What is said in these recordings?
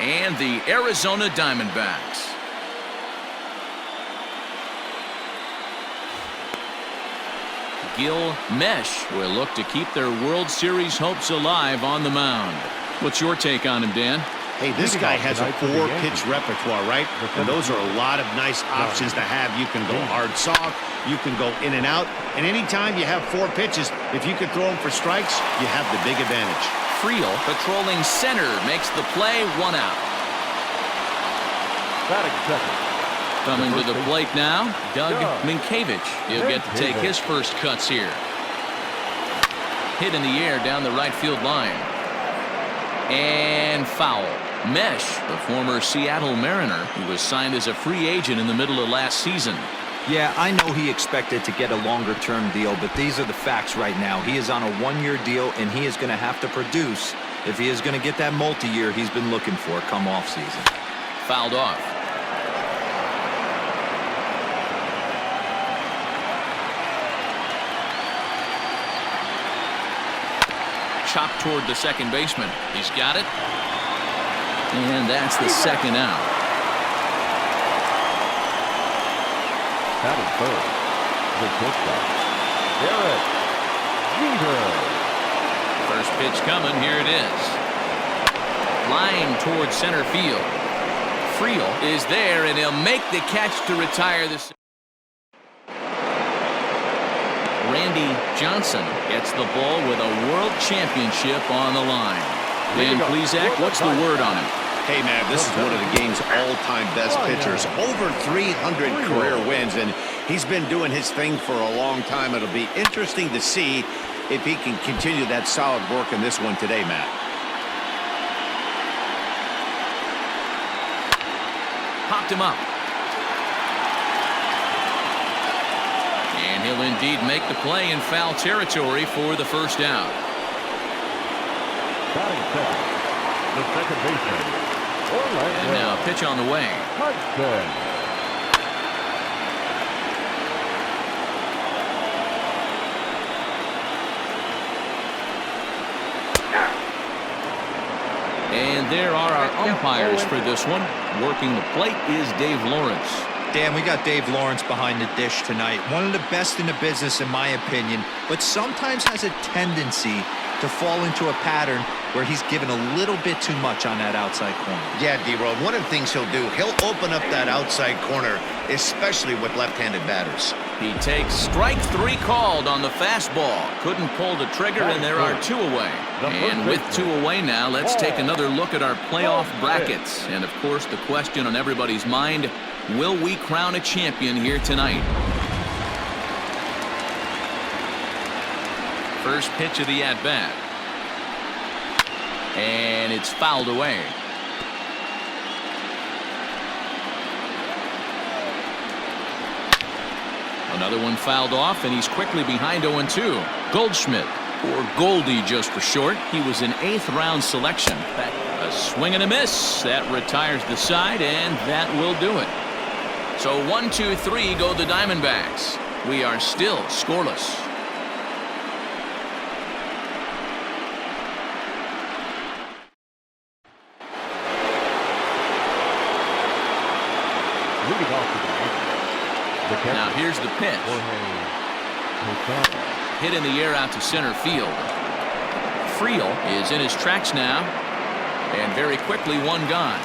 and the Arizona Diamondbacks. Gil Mesh will look to keep their World Series hopes alive on the mound. What's your take on him, Dan? Hey, this guy has a 4-pitch repertoire, right? And those are a lot of nice options to have. You can go hard soft, you can go in and out, and anytime you have 4 pitches, if you can throw them for strikes, you have the big advantage. Friel patrolling center makes the play, 1 out. Batting second. Coming to the plate now, Doug Minkiewicz. He'll get to take his first cuts here. Hit in the air down the right field line. And foul. Mesh, the former Seattle Mariner, who was signed as a free agent in the middle of last season. Yeah, I know he expected to get a longer-term deal, but these are the facts right now. He is on a 1-year deal, and he is going to have to produce if he is going to get that multi-year he's been looking for come off-season. Fouled off. Chopped toward the second baseman. He's got it. And that's the second out. Batting third. The shortstop, Derek Jeter. First pitch coming. Here it is. Line towards center field. Friel is there, and he'll make the catch to retire this. Randy Johnson gets the ball with a world championship on the line. Van Plesac, what's the word on him? Hey, man, this is one of the game's all-time best pitchers. Over 300 career wins, and he's been doing his thing for a long time. It'll be interesting to see if he can continue that solid work in this one today, Matt. Popped him up. And he'll indeed make the play in foul territory for the first out. Batting second. The second baseman. And now pitch on the way. Hudson. And there are our umpires for this one. Working the plate is Dave Lawrence. Dan, we got Dave Lawrence behind the dish tonight. One of the best in the business, in my opinion, but sometimes has a tendency to fall into a pattern where he's given a little bit too much on that outside corner. Yeah, D-Road, one of the things he'll do, he'll open up that outside corner, especially with left-handed batters. He takes strike 3 called on the fastball. Couldn't pull the trigger, and there are 2 away. And with 2 away now, let's take another look at our playoff brackets. And, of course, the question on everybody's mind, will we crown a champion here tonight? First pitch of the at-bat. And it's fouled away. Another one fouled off, and he's quickly behind 0-2. Goldschmidt, or Goldie just for short. He was an 8th-round selection. A swing and a miss. That retires the side, and that will do it. So 1-2-3 go the Diamondbacks. We are still scoreless. Now here's the pitch. Hit in the air out to center field. Friel is in his tracks now, and very quickly 1 gone.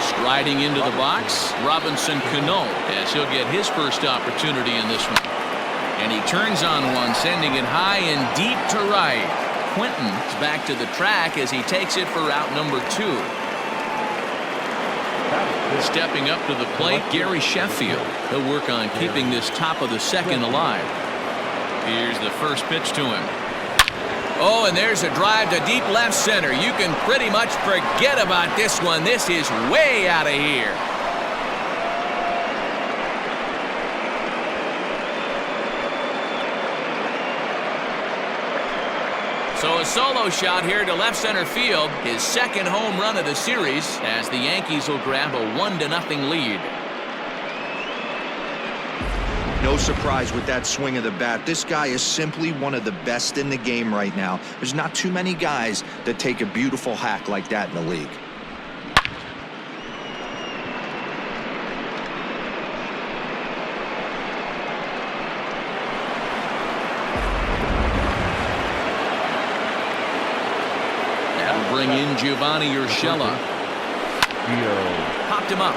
Striding into the box, Robinson Cano, as he'll get his first opportunity in this one. And he turns on one, sending it high and deep to right. Quinton's back to the track as he takes it for out number 2. Stepping up to the plate, Gary Sheffield. He'll work on keeping this top of the second alive. Here's the first pitch to him. Oh, and there's a drive to deep left center. You can pretty much forget about this one. This is way out of here. So a solo shot here to left center field. His second home run of the series as the Yankees will grab a 1-0 lead. No surprise with that swing of the bat. This guy is simply one of the best in the game right now. There's not too many guys that take a beautiful hack like that in the league. That'll bring in Giovanni Urshela. Popped him up.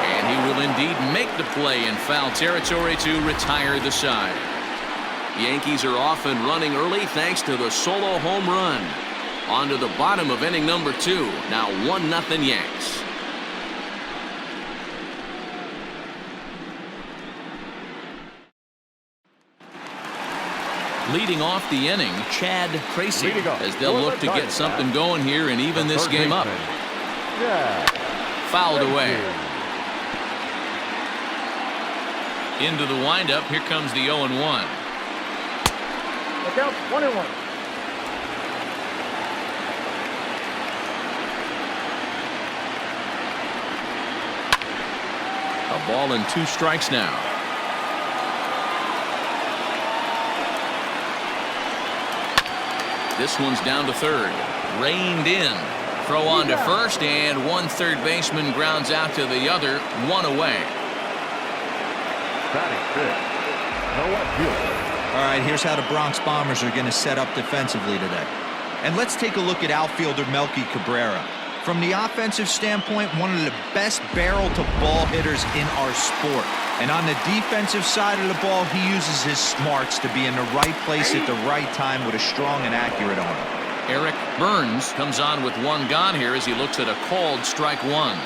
And he will indeed make the play in foul territory to retire the side. Yankees are off and running early thanks to the solo home run. On to the bottom of inning number 2. Now 1-0 Yanks. Leading off the inning, Chad Tracy, as they'll look to get something going here and even this game up. Fouled away. Into the windup, here comes the 0-1. Look out, 1-1. A ball and 2 strikes now. This one's down to third. Reined in. Throw on to first, and one third baseman grounds out to the other. 1 away. All right, here's how the Bronx Bombers are going to set up defensively today. And let's take a look at outfielder Melky Cabrera. From the offensive standpoint, one of the best barrel-to-ball hitters in our sport. And on the defensive side of the ball, he uses his smarts to be in the right place at the right time with a strong and accurate arm. Eric Burns comes on with 1 gone here as he looks at a called strike 1.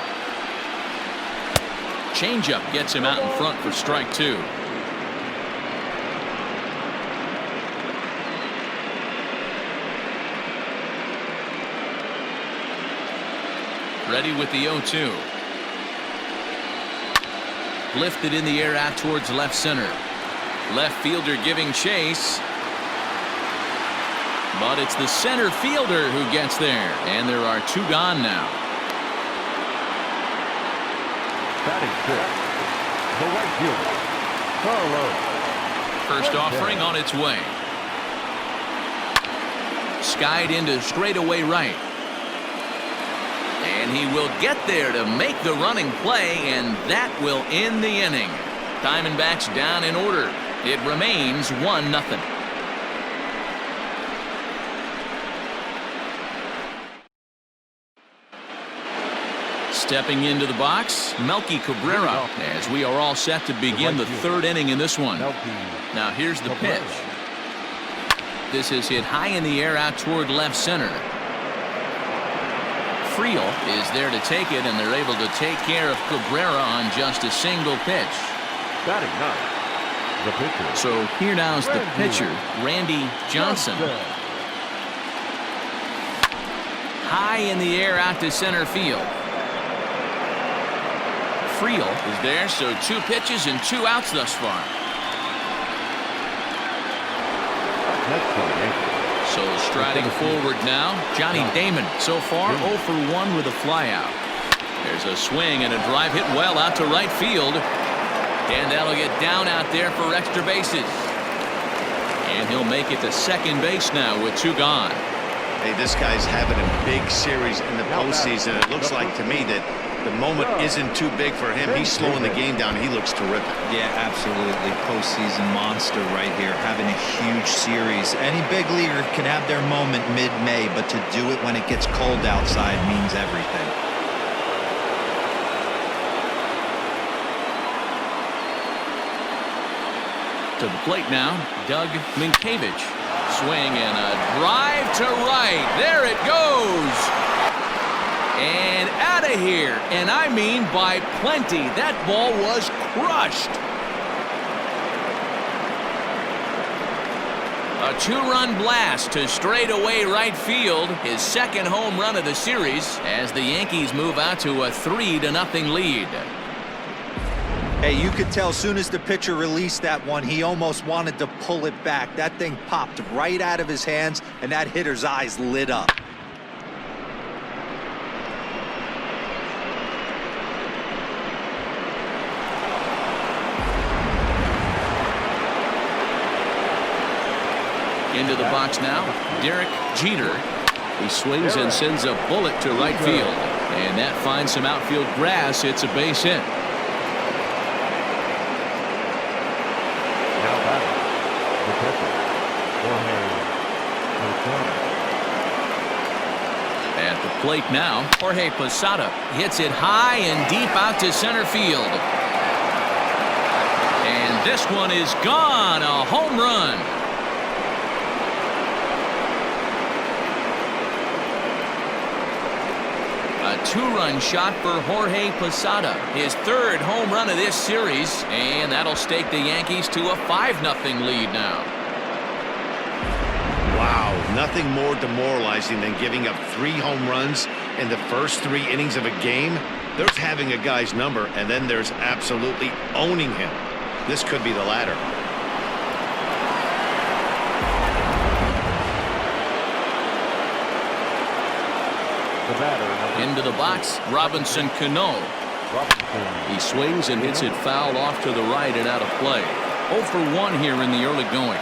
Changeup gets him out in front for strike 2. Ready with the 0-2. Lifted in the air out towards left center. Left fielder giving chase. But it's the center fielder who gets there. And there are 2 gone now. Batting fifth, the right fielder, Carlos. First offering on its way. Skied into straightaway right. And he will get there to make the running play, and that will end the inning. Diamondbacks down in order. It remains 1-0. Stepping into the box, Melky Cabrera, as we are all set to begin the 3rd inning in this one. Now here's the pitch. This is hit high in the air out toward left center. Friel is there to take it, and they're able to take care of Cabrera on just a single pitch. Batting ninth, the pitcher. So here now's the pitcher, Randy Johnson. High in the air out to center field. Friel is there, so 2 pitches and 2 outs thus far. So striding forward now, Johnny Damon. So far 0 for 1 with a flyout. There's a swing and a drive hit well out to right field. And that'll get down out there for extra bases. And he'll make it to second base now with 2 gone. Hey, this guy's having a big series in the postseason. It looks like to me that the moment isn't too big for him. He's slowing the game down. He looks terrific. Yeah, absolutely. Postseason monster right here, having a huge series. Any big leaguer can have their moment mid-May, but to do it when it gets cold outside means everything. To the plate now, Doug Minkiewicz. Swing and a drive to right. There it goes. And out of here. And I mean by plenty. That ball was crushed. A 2-run blast to straightaway right field. His 2nd home run of the series as the Yankees move out to a 3-0 lead. Hey, you could tell as soon as the pitcher released that one, he almost wanted to pull it back. That thing popped right out of his hands, and that hitter's eyes lit up. Into the box now, Derek Jeter. He swings and sends a bullet to right field. And that finds some outfield grass. It's a base hit. Now batting, the pitcher, Jorge Posada. At the plate now, Jorge Posada hits it high and deep out to center field. And this one is gone. A home run. A two-run shot for Jorge Posada. His third home run of this series. And that'll stake the Yankees to a 5-0 lead now. Wow, nothing more demoralizing than giving up 3 home runs in the first 3 innings of a game. There's having a guy's number, and then there's absolutely owning him. This could be the latter. The batter, Into the box, Robinson Cano. Robinson. He swings and hits it foul off to the right and out of play. 0 for 1 here in the early going.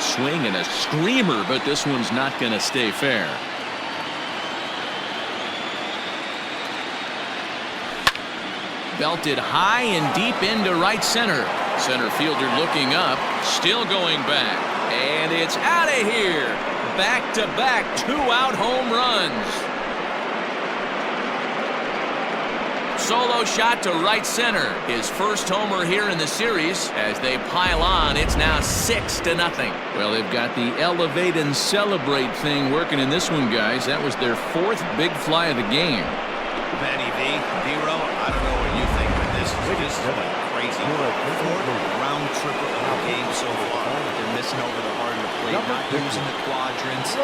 Swing and a screamer, but this one's not going to stay fair. Belted high and deep into right center. Center fielder looking up, still going back. And it's out of here. Back-to-back 2-out home runs. Solo shot to right center. His first homer here in the series. As they pile on, it's now 6-0. Well, they've got the elevate and celebrate thing working in this one, guys. That was their 4th big fly of the game. Manny V, D-Row, I don't know what you think, but this is like crazy. 4th round trip of the game so far. They're missing over the heart of the plate, not using the quadrants.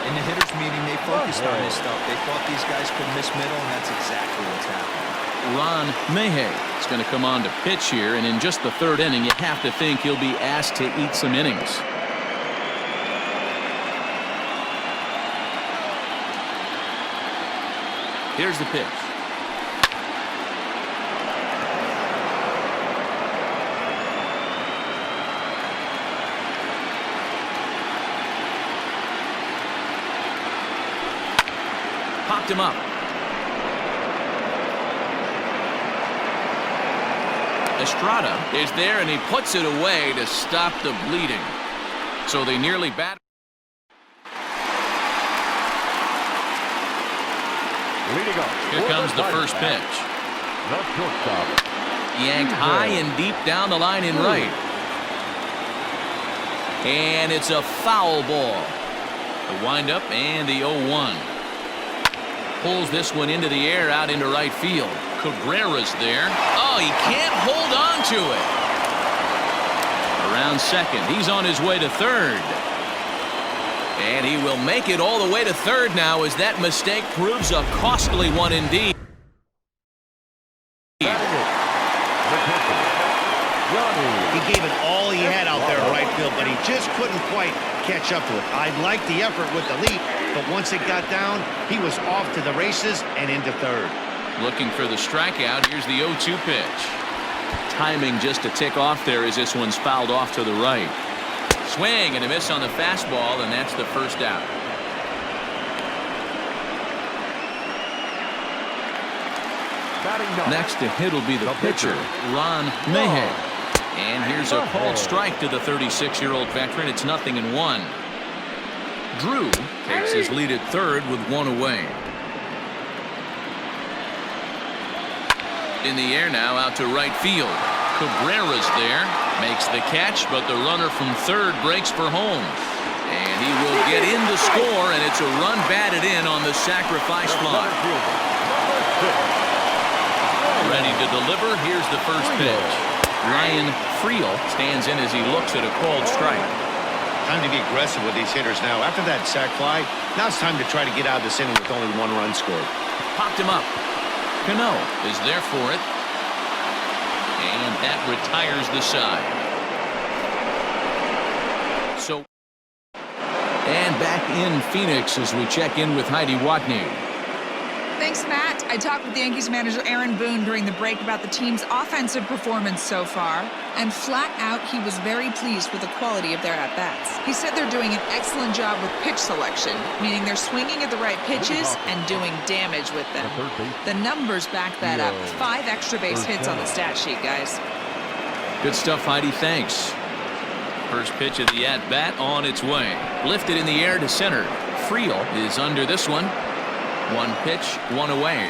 In the hitters meeting, they focused on this stuff. They thought these guys could miss middle, and that's exactly what's happening. Ron Mayhew is going to come on to pitch here, and in just the 3rd inning, you have to think he'll be asked to eat some innings. Here's the pitch. Popped him up. Estrada is there, and he puts it away to stop the bleeding. So they nearly bat. Leading off. Here comes the first pitch. The shortstop. Yanked high and deep down the line in right. And it's a foul ball. The windup and the 0-1. Pulls this one into the air out into right field. Cabrera's there. Oh, he can't hold on to it. Around second. He's on his way to third. And he will make it all the way to third now as that mistake proves a costly one indeed. He gave it all he had out there in right field, but he just couldn't quite catch up to it. I liked the effort with the leap, but once it got down, he was off to the races and into third. Looking for the strikeout. Here's the 0-2 pitch. Timing just a tick off there as this one's fouled off to the right. Swing and a miss on the fastball, and that's the first out. Next to hit will be the pitcher, Ron Mayhew. And here's a called strike to the 36-year-old veteran. It's 0-1. Drew takes his lead at third with 1 away. In the air now out to right field. Cabrera's there. Makes the catch, but the runner from third breaks for home. And he will get in to score, and it's a run batted in on the sacrifice fly. Ready to deliver. Here's the first pitch. Ryan Friel stands in as he looks at a called strike. Time to be aggressive with these hitters now. After that sac fly, now it's time to try to get out of this inning with only 1 run scored. Popped him up. Cano is there for it. And that retires the side. So, and back in Phoenix as we check in with Heidi Watney. Thanks, Matt. I talked with Yankees manager Aaron Boone during the break about the team's offensive performance so far, and flat out, he was very pleased with the quality of their at-bats. He said they're doing an excellent job with pitch selection, meaning they're swinging at the right pitches and doing damage with them. The numbers back that up. 5 extra base hits on the stat sheet, guys. Good stuff, Heidi. Thanks. First pitch of the at-bat on its way. Lifted in the air to center. Friel is under this one. 1 pitch, 1 away.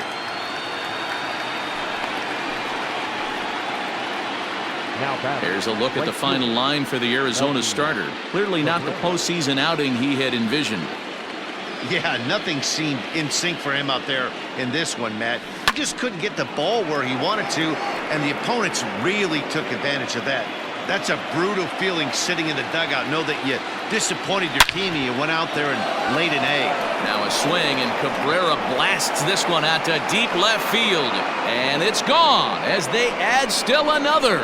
There's a look at the final line for the Arizona starter. Clearly not the postseason outing he had envisioned. Yeah, nothing seemed in sync for him out there in this one, Matt. He just couldn't get the ball where he wanted to, and the opponents really took advantage of that. That's a brutal feeling sitting in the dugout. Know that you disappointed your team and you went out there and laid an egg. Now a swing, and Cabrera blasts this one out to deep left field. And it's gone as they add still another.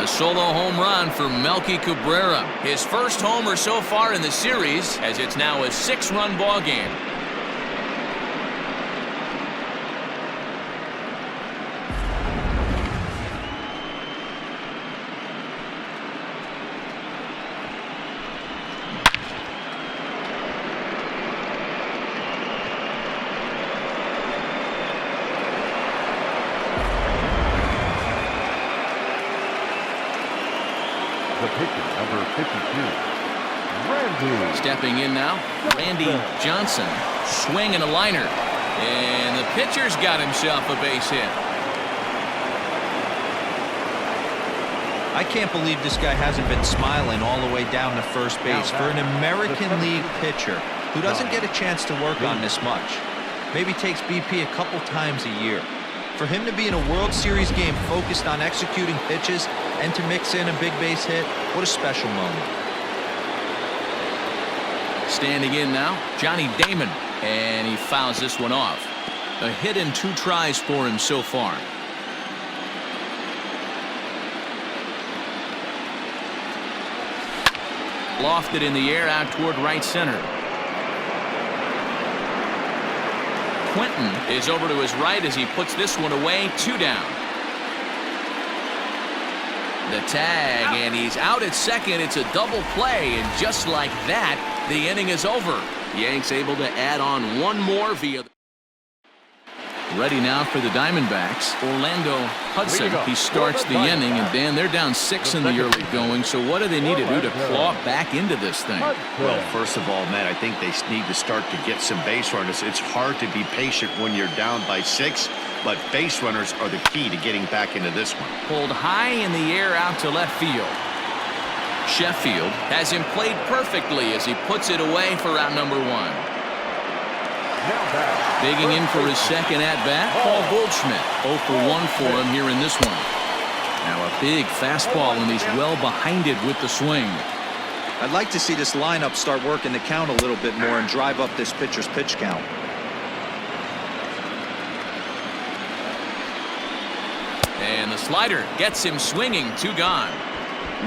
A solo home run for Melky Cabrera. His first homer so far in the series, as it's now a 6-run ball game. The pitcher, number 52, Randy. Stepping in now, Randy Johnson. Swing and a liner. And the pitcher's got himself a base hit. I can't believe this guy hasn't been smiling all the way down to first base for an American League pitcher who doesn't get a chance to work on this much. Maybe takes BP a couple times a year. For him to be in a World Series game focused on executing pitches and to mix in a big base hit, what a special moment. Standing in now, Johnny Damon, and he fouls this one off. A hit and 2 tries for him so far. Lofted in the air out toward right center. Quentin is over to his right as he puts this one away. 2 down. The tag, and he's out at second. It's a double play, and just like that, the inning is over. Yanks able to add on 1 more via. Ready now for the Diamondbacks. Orlando Hudson. He starts the inning, and Dan, they're down 6 in the early going. So what do they need to do to claw back into this thing? Well, first of all, Matt, I think they need to start to get some base runners. It's hard to be patient when you're down by 6, but base runners are the key to getting back into this one. Pulled high in the air out to left field. Sheffield has him played perfectly as he puts it away for out number 1. Digging in for his second at-bat, Paul Goldschmidt. 0 for 1 for him here in this one. Now a big fastball, and he's well behind it with the swing. I'd like to see this lineup start working the count a little bit more and drive up this pitcher's pitch count. And the slider gets him swinging. 2 gone.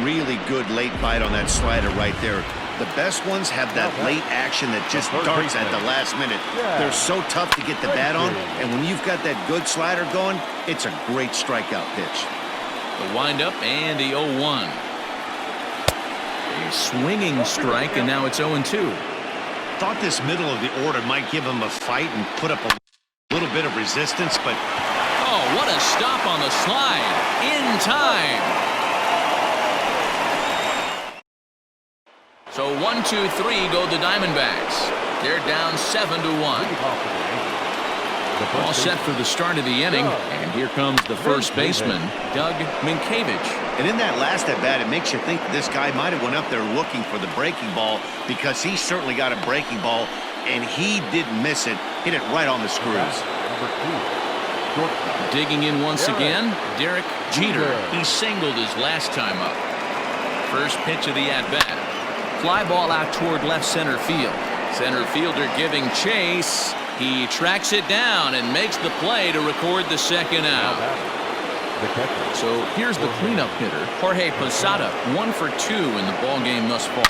Really good late bite on that slider right there. The best ones have that late action that just darts at the last minute. They're so tough to get the bat on, and when you've got that good slider going, it's a great strikeout pitch. The windup and the 0-1. A swinging strike, and now it's 0-2. Thought this middle of the order might give him a fight and put up a little bit of resistance, but oh, what a stop on the slide in time. So 1, 2, 3 go the Diamondbacks. They're down 7-1. All set for the start of the inning, and here comes the first baseman, Doug Minkiewicz. And in that last at bat, it makes you think that this guy might have went up there looking for the breaking ball, because he certainly got a breaking ball, and he didn't miss it. Hit it right on the screws. Digging in once again, Derek Jeter. He singled his last time up. First pitch of the at-bat. Fly ball out toward left center field. Center fielder giving chase. He tracks it down and makes the play to record the second out. So here's the cleanup hitter, Jorge Posada, 1 for 2 in the ball game thus far.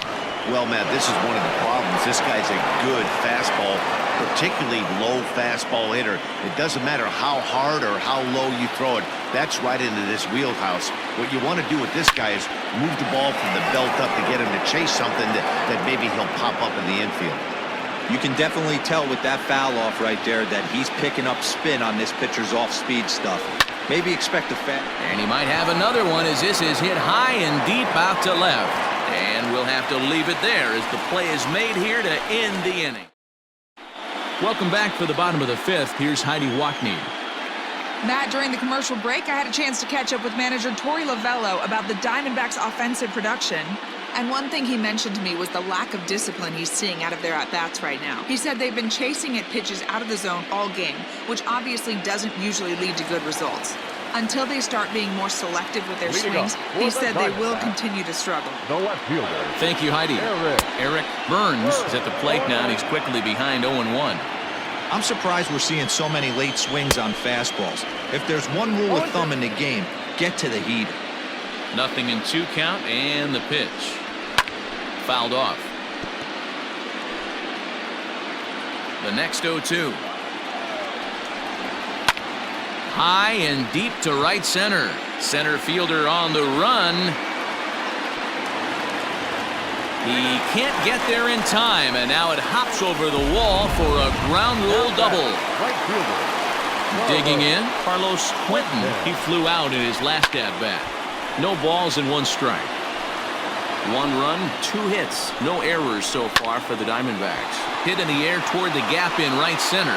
Well, Matt, this is one of the problems. This guy's a good fastball, particularly low fastball hitter. It doesn't matter how hard or how low you throw it. That's right into this wheelhouse. What you want to do with this guy is move the ball from the belt up to get him to chase something that maybe he'll pop up in the infield. You can definitely tell with that foul off right there that he's picking up spin on this pitcher's off-speed stuff. Maybe expect a And he might have another one as this is hit high and deep out to left. And we'll have to leave it there as the play is made here to end the inning. Welcome back for the bottom of the fifth. Here's Heidi Wackney. Matt, during the commercial break, I had a chance to catch up with manager Torey Lovello about the Diamondbacks' offensive production. And one thing he mentioned to me was the lack of discipline he's seeing out of their at-bats right now. He said they've been chasing at pitches out of the zone all game, which obviously doesn't usually lead to good results. Until they start being more selective with their swings, he said they will continue to struggle. The left fielder. Thank you, Heidi. Eric Burns is at the plate now, and he's quickly behind 0-1. I'm surprised we're seeing so many late swings on fastballs. If there's one rule of thumb in the game, get to the heater. Nothing in 2 count, and the pitch. Fouled off. The next 0-2. High and deep to right center. Center fielder on the run. He can't get there in time, and now it hops over the wall for a ground rule double. Right fielder. Digging in, Carlos Quentin. He flew out in his last at-bat. No balls and 1 strike. 1 run, 2 hits. No errors so far for the Diamondbacks. Hit in the air toward the gap in right center.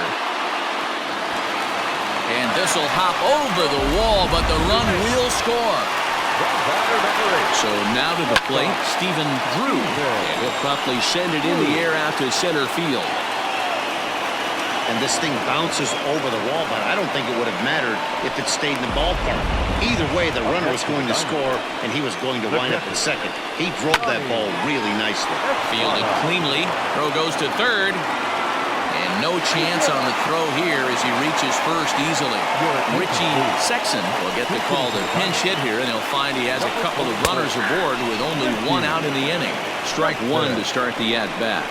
And this will hop over the wall, but the run will score. So now to the plate, Stephen Drew. And he'll promptly send it in the air out to center field. And this thing bounces over the wall, but I don't think it would have mattered if it stayed in the ballpark. Either way, the runner was going to score, and he was going to wind up in second. He drove that ball really nicely. Fielded cleanly. Throw goes to third. And no chance on the throw here as he reaches first easily. Richie Sexson will get the call to pinch hit here, and he'll find he has a couple of runners aboard with only 1 out in the inning. Strike 1 to start the at-bat.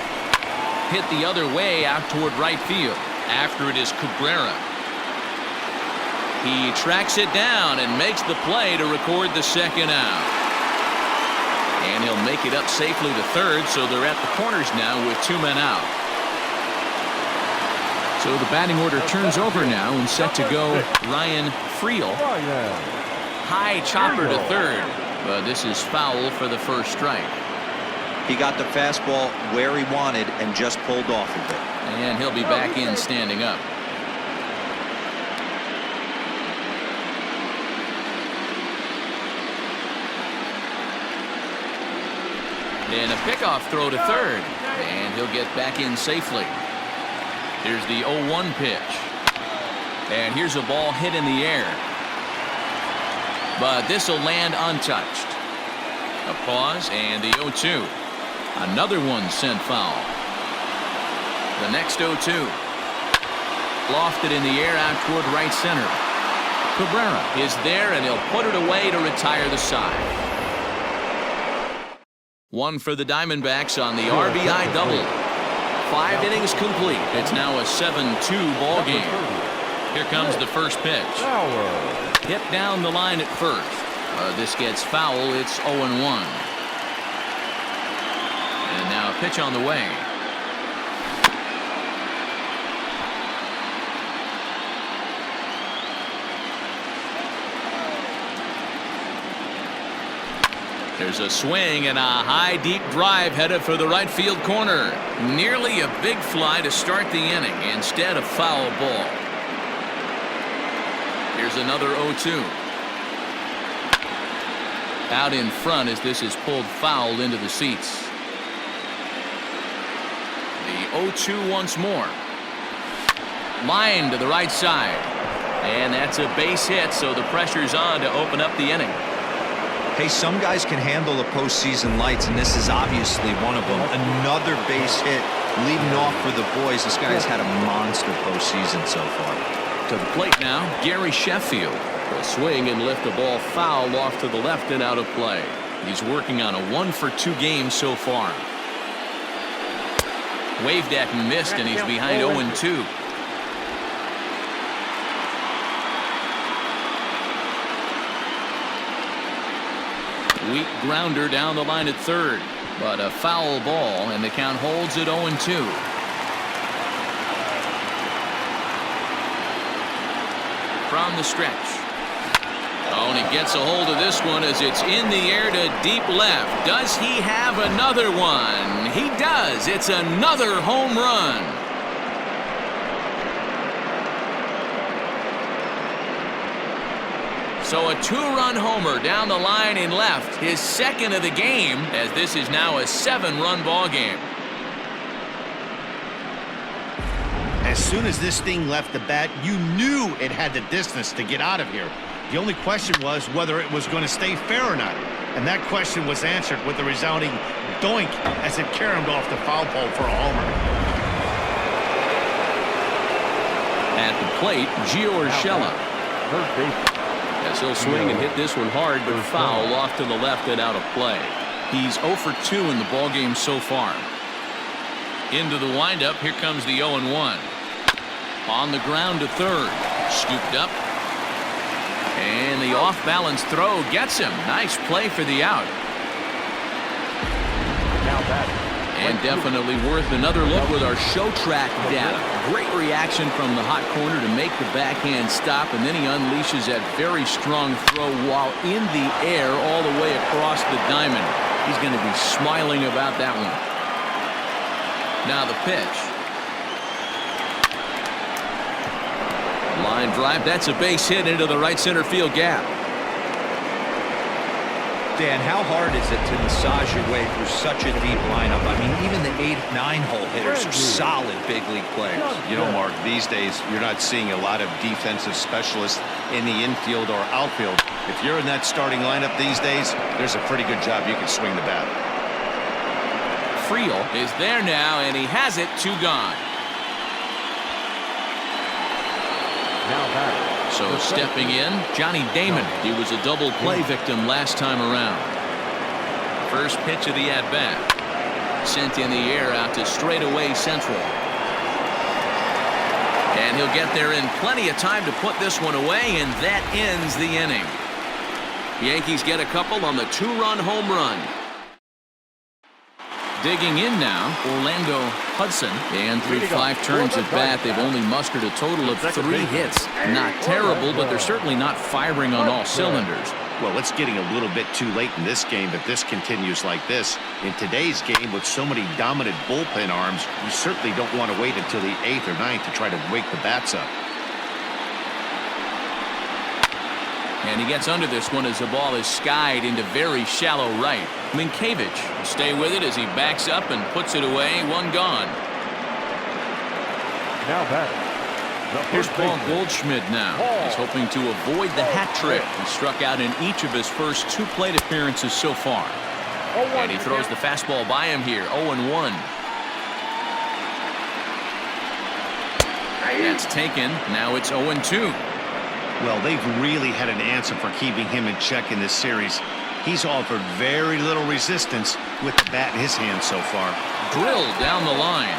Hit the other way out toward right field. After it is Cabrera. He tracks it down and makes the play to record the second out. And he'll make it up safely to third, so they're at the corners now with 2 men out. So the batting order turns over now and set to go Ryan Friel. High chopper to third, but this is foul for the first strike. He got the fastball where he wanted and just pulled off of it. And he'll be back in standing up. And a pickoff throw to third. And he'll get back in safely. Here's the 0-1 pitch. And here's a ball hit in the air. But this will land untouched. A pause and the 0-2. Another one sent foul. The next 0-2. Lofted in the air out toward right center. Cabrera is there, and he'll put it away to retire the side. 1 for the Diamondbacks on the RBI double. 5 innings complete. It's now a 7-2 ball game. Here comes the first pitch. Hit down the line at first. This gets foul. It's 0-1. And now a pitch on the way. There's a swing and a high deep drive headed for the right field corner. Nearly a big fly to start the inning instead of foul ball. Here's another 0-2. Out in front as this is pulled foul into the seats. The 0-2 once more. Line to the right side. And that's a base hit, so the pressure's on to open up the inning. Hey, some guys can handle the postseason lights, and this is obviously one of them. Another base hit leading off for the boys. This guy's had a monster postseason so far. To the plate now, Gary Sheffield will swing and lift the ball foul off to the left and out of play. He's working on a 1-for-2 game so far. Waved at and missed, and he's behind 0-2. Weak grounder down the line at third, but a foul ball, and the count holds at 0-2. From the stretch. Oh, and he gets a hold of this one as it's in the air to deep left. Does he have another one? He does. It's another home run. So a two-run homer down the line in left, his second of the game, as this is now a 7-run ball game. As soon as this thing left the bat, you knew it had the distance to get out of here. The only question was whether it was going to stay fair or not. And that question was answered with the resounding doink as it caromed off the foul pole for a homer. At the plate, Gio Urshela. First base. Yes, he'll swing and hit this one hard, but foul off to the left and out of play. He's 0 for 2 in the ballgame so far. Into the windup, here comes the 0-1. On the ground to third. Scooped up. And the off-balance throw gets him. Nice play for the out. Now batting. And definitely worth another look with our show track data. Great reaction from the hot corner to make the backhand stop, and then he unleashes that very strong throw while in the air all the way across the diamond. He's going to be smiling about that one. Now the pitch. Line drive. That's a base hit into the right center field gap. Dan, how hard is it to massage your way through such a deep lineup? I mean, even the 8-9 hole hitters are solid big league players. You know, Mark, these days you're not seeing a lot of defensive specialists in the infield or outfield. If you're in that starting lineup these days, there's a pretty good job you can swing the bat. Friel is there now, and he has it. 2 gone. Now batting. So stepping in, Johnny Damon. He was a double play victim last time around. First pitch of the at-bat. Sent in the air out to straightaway central. And he'll get there in plenty of time to put this one away, and that ends the inning. Yankees get a couple on the 2-run home run. Digging in now, Orlando Hudson, and through 5 turns at bat, they've only mustered a total of 3 hits. Not terrible, but they're certainly not firing on all cylinders. Well, it's getting a little bit too late in this game if this continues like this. In today's game, with so many dominant bullpen arms, you certainly don't want to wait until the 8th or 9th to try to wake the bats up. And he gets under this one as the ball is skied into very shallow right. Minkiewicz will stay with it as he backs up and puts it away. 1 gone. Now batting. Here's Paul Goldschmidt now. He's hoping to avoid the hat trick. He struck out in each of his first 2 plate appearances so far. And he throws the fastball by him here. 0-1. That's taken. Now it's 0-2. Well, they've really had an answer for keeping him in check in this series. He's offered very little resistance with the bat in his hand so far. Drilled down the line.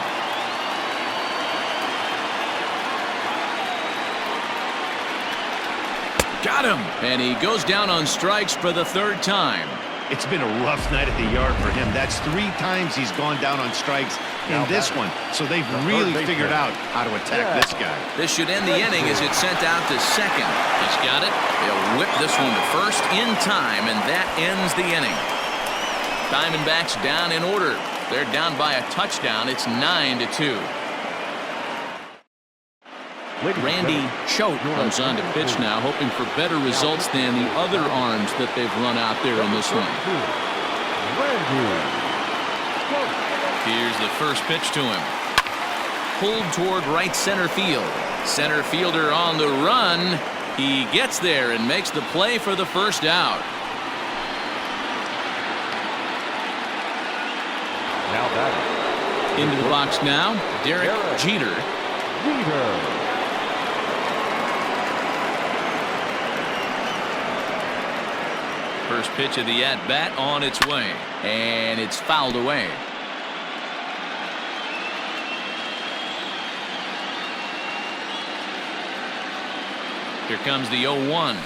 Got him. And he goes down on strikes for the 3rd time. It's been a rough night at the yard for him. That's 3 times he's gone down on strikes in this one. So they've really figured out how to attack this guy. This should end the inning as it's sent out to second. He's got it. He'll whip this one to first in time, and that ends the inning. Diamondbacks down in order. They're down by a touchdown. It's 9-2. Randy Choate comes on to pitch now, hoping for better results than the other arms that they've run out there in this one. Here's the first pitch to him. Pulled toward right center field. Center fielder on the run. He gets there and makes the play for the first out. Now batting. Into the box now, Derek Jeter. First pitch of the at-bat on its way, and it's fouled away. Here comes the 0-1.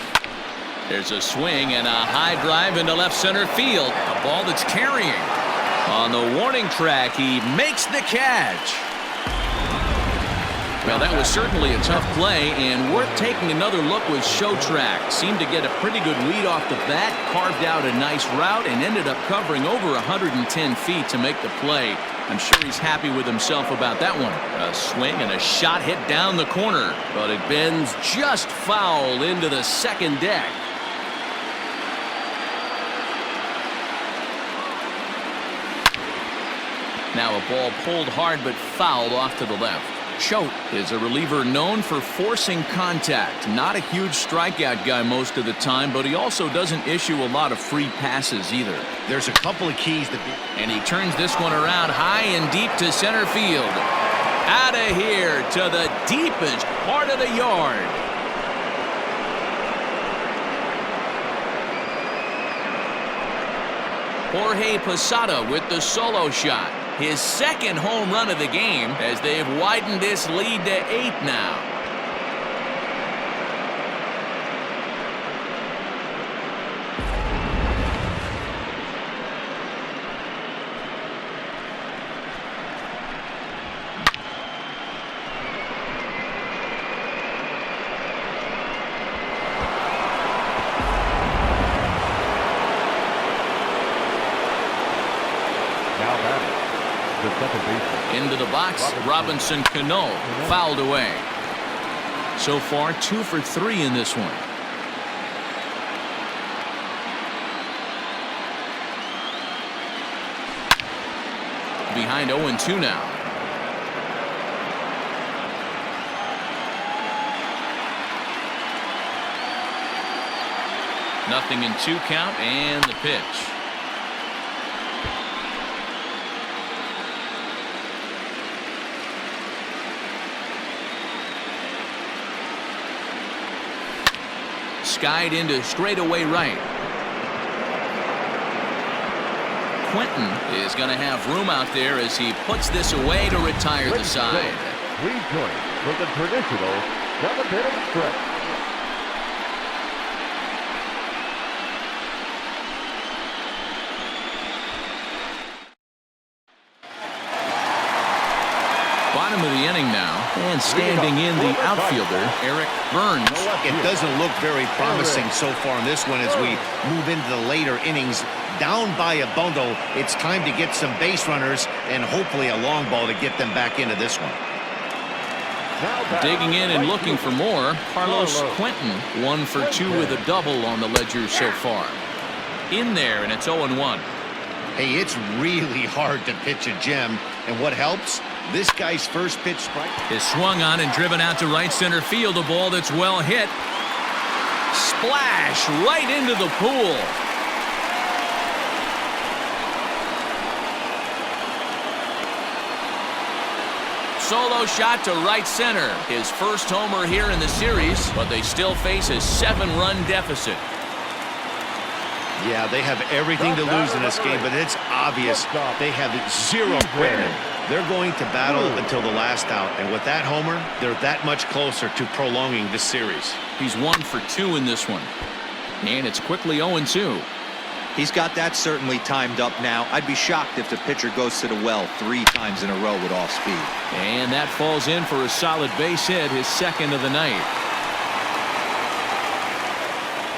There's a swing and a high drive into left center field. A ball that's carrying. On the warning track, he makes the catch. Well, that was certainly a tough play, and worth taking another look was Showtrack. Seemed to get a pretty good lead off the bat, carved out a nice route, and ended up covering over 110 feet to make the play. I'm sure he's happy with himself about that one. A swing and a shot hit down the corner, But it bends just foul into the second deck. Now a ball pulled hard but fouled off to the left. Choate is a reliever known for forcing contact. Not a huge strikeout guy most of the time, but he also doesn't issue a lot of free passes either. There's a couple of keys to be. And he turns this one around high and deep to center field. Out of here to the deepest part of the yard. Jorge Posada with the solo shot. His second home run of the game as they have widened this lead to 8 now. Now batting, the second baseman. Into the box, Robinson Cano fouled away. So far, 2 for 3 in this one. Behind 0-2 now. Nothing in 2 count, and the pitch. Skied into straightaway right. Quentin is going to have room out there as he puts this away to retire the side. Please join for the traditional 7-inning stretch. Bottom of the inning now, and standing in the outfielder, Eric Burns. It doesn't look very promising so far in this one as we move into the later innings. Down by a bundle, it's time to get some base runners and hopefully a long ball to get them back into this one. Digging in and looking for more, Carlos Quentin, 1 for 2 with a double on the ledger so far. In there, and it's 0-1. Hey, it's really hard to pitch a gem, and what helps? This guy's first pitch strike is swung on and driven out to right center field. A ball that's well hit. Splash right into the pool. Solo shot to right center. His first homer here in the series, but they still face a 7-run deficit. Yeah, they have everything to lose in this game, but it's obvious they have zero quitting. They're going to battle until the last out, and with that homer, they're that much closer to prolonging this series. He's 1 for 2 in this one, and it's quickly 0-2. He's got that certainly timed up now. I'd be shocked if the pitcher goes to the well 3 times in a row with off speed. And that falls in for a solid base hit, his second of the night.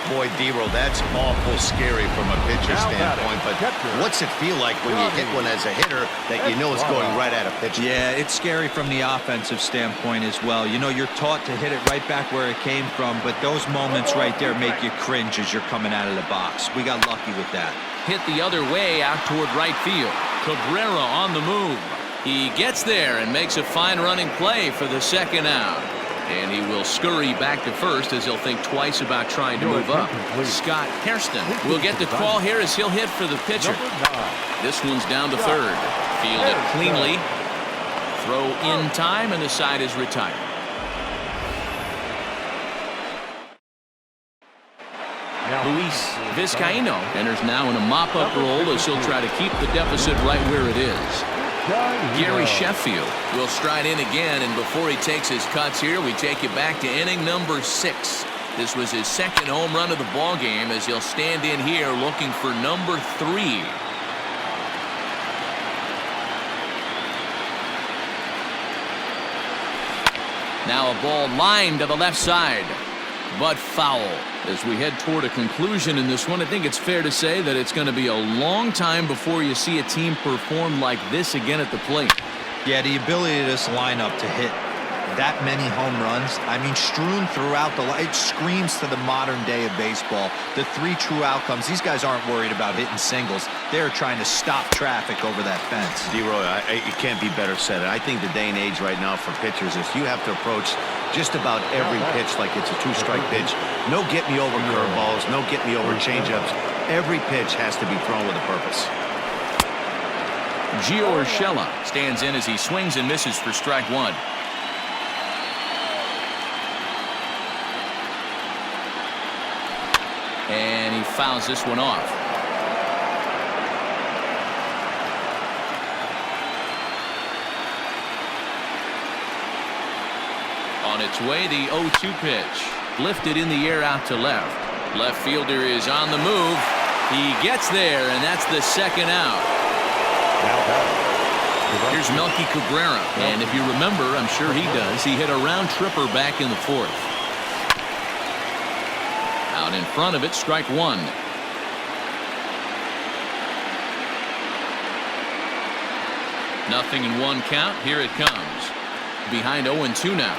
Boy, D-Roll, that's awful scary from a pitcher standpoint, but what's it feel like when you hit one as a hitter that you know is going right at a pitcher? Yeah, it's scary from the offensive standpoint as well. You know, you're taught to hit it right back where it came from, but those moments right there make you cringe as you're coming out of the box. We got lucky with that. Hit the other way out toward right field. Cabrera on the move. He gets there and makes a fine running play for the second out. And he will scurry back to first as he'll think twice about trying to move up. Scott Hairston will get the call here as he'll hit for the pitcher. This one's down to third. Fielded cleanly. Throw in time, and the side is retired. Luis Vizcaíno enters now in a mop-up role as he'll try to keep the deficit right where it is. Gary Sheffield will stride in again, and before he takes his cuts here, we take you back to inning number 6. This was his second home run of the ball game as he'll stand in here looking for number 3. Now a ball lined to the left side, but foul. As we head toward a conclusion in this one, I think it's fair to say that it's going to be a long time before you see a team perform like this again at the plate. Yeah, the ability of this lineup to hit that many home runs, I mean, strewn throughout it screams to the modern day of baseball. The 3 true outcomes. These guys aren't worried about hitting singles. They're trying to stop traffic over that fence. D-Roy, it can't be better said. I think the day and age right now for pitchers is you have to approach just about every pitch like it's a 2-strike pitch. No get-me-over curveballs, no get-me-over changeups. Every pitch has to be thrown with a purpose. Gio Urshela stands in as he swings and misses for strike 1. And he fouls this one off. On its way, the 0-2 pitch. Lifted in the air out to left. Left fielder is on the move. He gets there, and that's the second out. Here's Melky Cabrera. And if you remember, I'm sure he does, he hit a round tripper back in the 4th. Out in front of it, strike 1. Nothing in 1 count. Here it comes. Behind 0-2 now.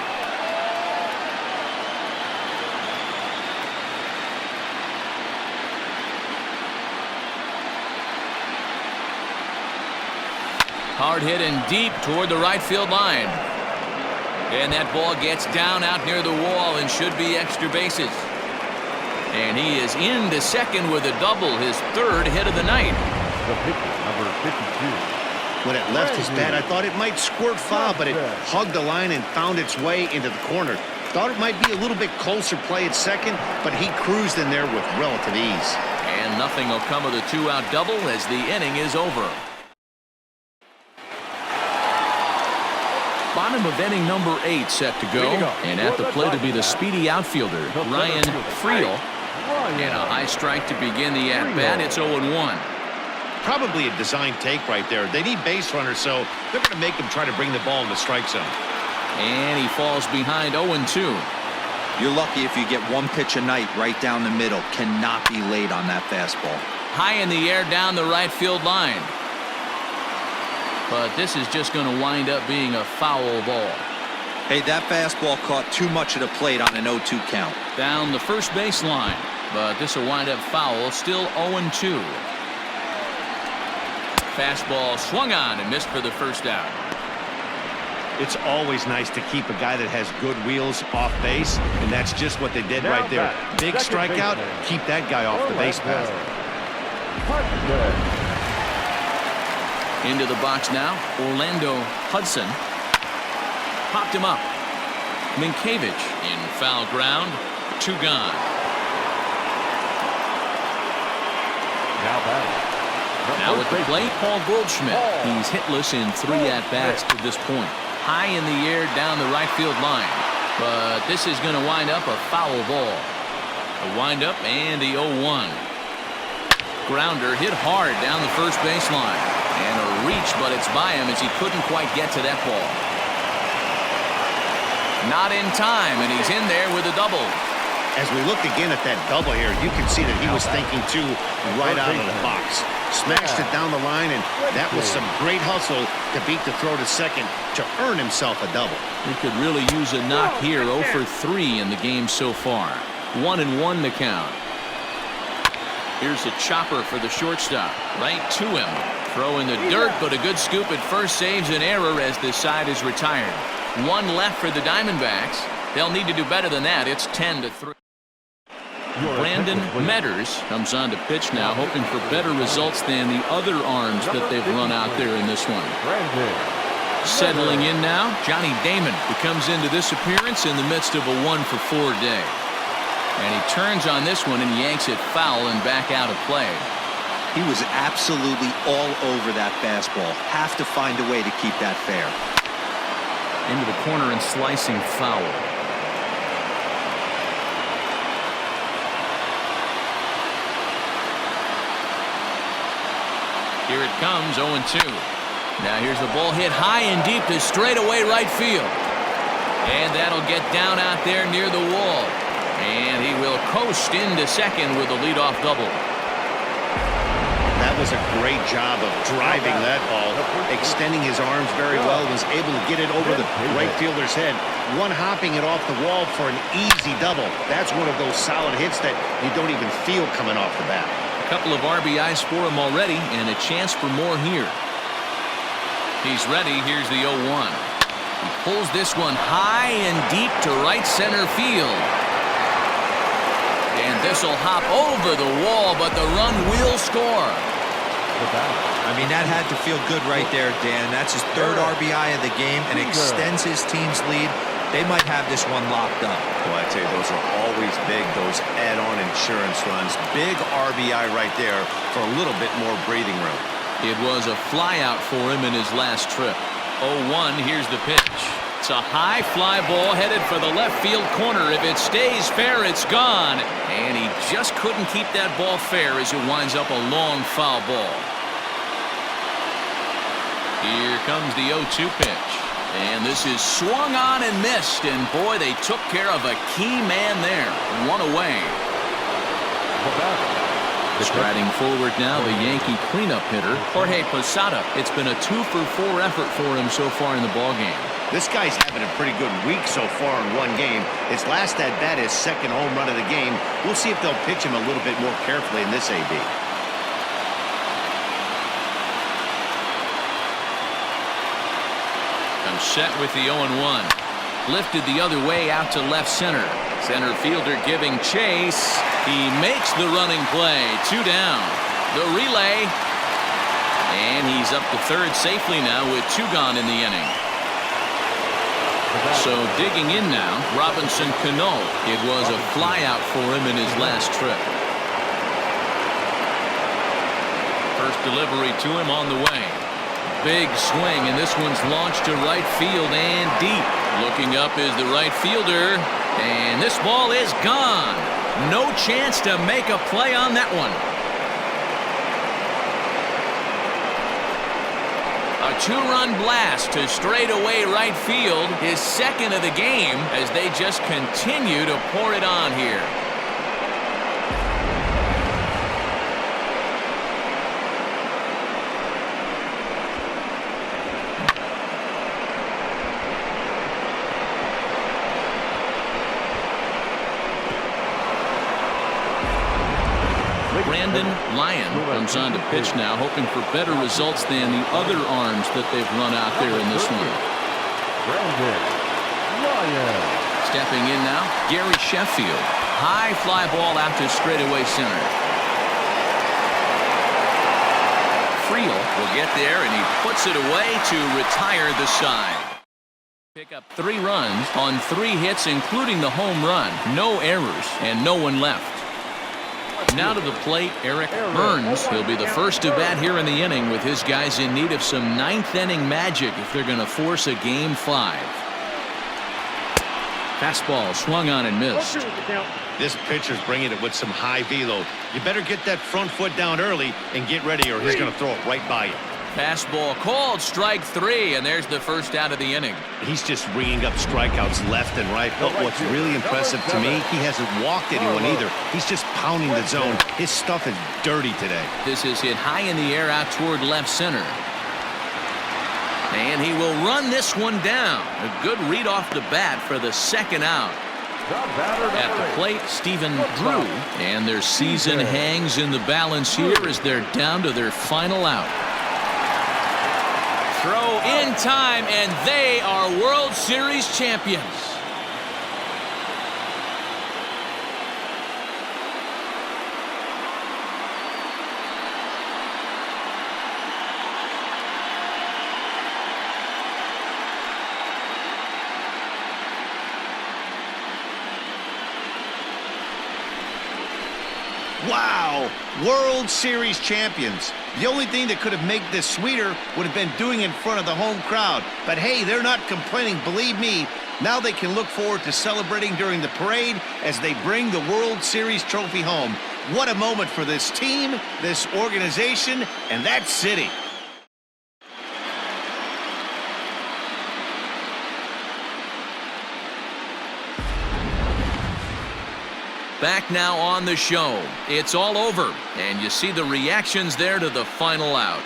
Hard hit and deep toward the right field line. And that ball gets down out near the wall and should be extra bases. And he is into second with a double, his 3rd hit of the night. The pitcher, number 52. When it left his bat, I thought it might squirt foul, but it hugged the line and found its way into the corner. Thought it might be a little bit closer play at second, but he cruised in there with relative ease. And nothing will come of the 2-out double as the inning is over. Bottom of inning number 8 set to go. And at the plate will be the speedy outfielder, Ryan Friel. And a high strike to begin the at-bat. It's 0-1. Probably a design take right there. They need base runners, so they're going to make him try to bring the ball in the strike zone. And he falls behind 0-2. You're lucky if you get 1 pitch a night right down the middle. Cannot be late on that fastball. High in the air down the right field line. But this is just going to wind up being a foul ball. Hey, that fastball caught too much of the plate on an 0-2 count. Down the first base line. But this will wind up foul. Still 0-2. Fastball swung on and missed for the first out. It's always nice to keep a guy that has good wheels off base, and that's just what they did right there. Big strikeout, keep that guy off the base path. Into the box now, Orlando Hudson. Popped him up. Minkiewicz in foul ground. 2 gone. Now at the plate, Paul Goldschmidt. He's hitless in 3 at-bats to this point. High in the air down the right field line. But this is going to wind up a foul ball. A windup and the 0-1. Grounder hit hard down the first baseline. And a reach, but it's by him as he couldn't quite get to that ball. Not in time, and he's in there with a double. As we look again at that double here, you can see that he was thinking, too, right out of the box. Smashed it down the line, and that was some great hustle to beat the throw to second to earn himself a double. He could really use a knock here. 0 for 3 in the game so far. 1-1 to count. Here's a chopper for the shortstop. Right to him. Throw in the dirt, but a good scoop at first saves an error as this side is retired. 1 left for the Diamondbacks. They'll need to do better than that. It's 10-3. Brandon Metters comes on to pitch now, hoping for better results than the other arms that they've run out there in this one. Settling in now, Johnny Damon, who comes into this appearance in the midst of a 1 for 4 day. And he turns on this one and yanks it foul and back out of play. He was absolutely all over that fastball. Have to find a way to keep that fair. Into the corner and slicing foul. Here it comes, 0-2. Now here's the ball hit high and deep to straightaway right field. And that'll get down out there near the wall. And he will coast into second with a leadoff double. That was a great job of driving that ball, extending his arms very well, was able to get it over the right fielder's head, one-hopping it off the wall for an easy double. That's one of those solid hits that you don't even feel coming off the bat. A couple of RBIs for him already, and a chance for more here. He's ready. Here's the 0-1. He pulls this one high and deep to right center field. And this will hop over the wall, but the run will score. I mean, that had to feel good right there, Dan. That's his third RBI of the game and extends his team's lead. They might have this one locked up. Well, I tell you, those are always big, those add-on insurance runs. Big RBI right there for a little bit more breathing room. It was a flyout for him in his last trip. 0-1, here's the pitch. It's a high fly ball headed for the left field corner. If it stays fair, it's gone. And he just couldn't keep that ball fair as it winds up a long foul ball. Here comes the 0-2 pitch. And this is swung on and missed. And boy, they took care of a key man there. One away. Striding forward now, the Yankee cleanup hitter, Jorge Posada. It's been a 2-for-4 effort for him so far in the ballgame. This guy's having a pretty good week so far in one game. His last at-bat is second home run of the game. We'll see if they'll pitch him a little bit more carefully in this AB. I'm set with the 0-1. Lifted the other way out to left center. Center fielder giving chase. He makes the running play. 2 down. The relay. And he's up to third safely now with 2 gone in the inning. So digging in now, Robinson Cano. It was a flyout for him in his last trip. First delivery to him on the way. Big swing, and this one's launched to right field and deep. Looking up is the right fielder, and this ball is gone. No chance to make a play on that one. A 2-run blast to straightaway right field, his second of the game, as they just continue to pour it on here. Brandon Lyon comes on to pitch now, hoping for better results than the other arms that they've run out there in this one. Brandon Lyon. Stepping in now, Gary Sheffield. High fly ball out to straightaway center. Friel will get there, and he puts it away to retire the side. Pick up 3 runs on 3 hits, including the home run. No errors, and no one left. Now to the plate, Eric Burns. He'll be the first to bat here in the inning, with his guys in need of some 9th inning magic if they're going to force a Game 5. Fastball swung on and missed. This pitcher's bringing it with some high velo. You better get that front foot down early and get ready, or he's going to throw it right by you. Fastball called, strike 3, and there's the first out of the inning. He's just ringing up strikeouts left and right. But what's really impressive to me, he hasn't walked anyone either. He's just pounding the zone. His stuff is dirty today. This is hit high in the air out toward left center. And he will run this one down. A good read off the bat for the second out. At the plate, Stephen Drew. And their season hangs in the balance here as they're down to their final out. Throw in time, and they are World Series champions. Wow! World Series champions. The only thing that could have made this sweeter would have been doing it in front of the home crowd. But hey, they're not complaining, believe me. Now they can look forward to celebrating during the parade as they bring the World Series trophy home. What a moment for this team, this organization, and that city. Back now on the show. It's all over, and you see the reactions there to the final out.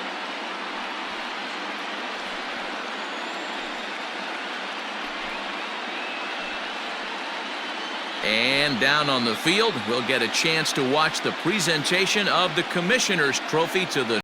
And down on the field, we'll get a chance to watch the presentation of the Commissioner's Trophy to the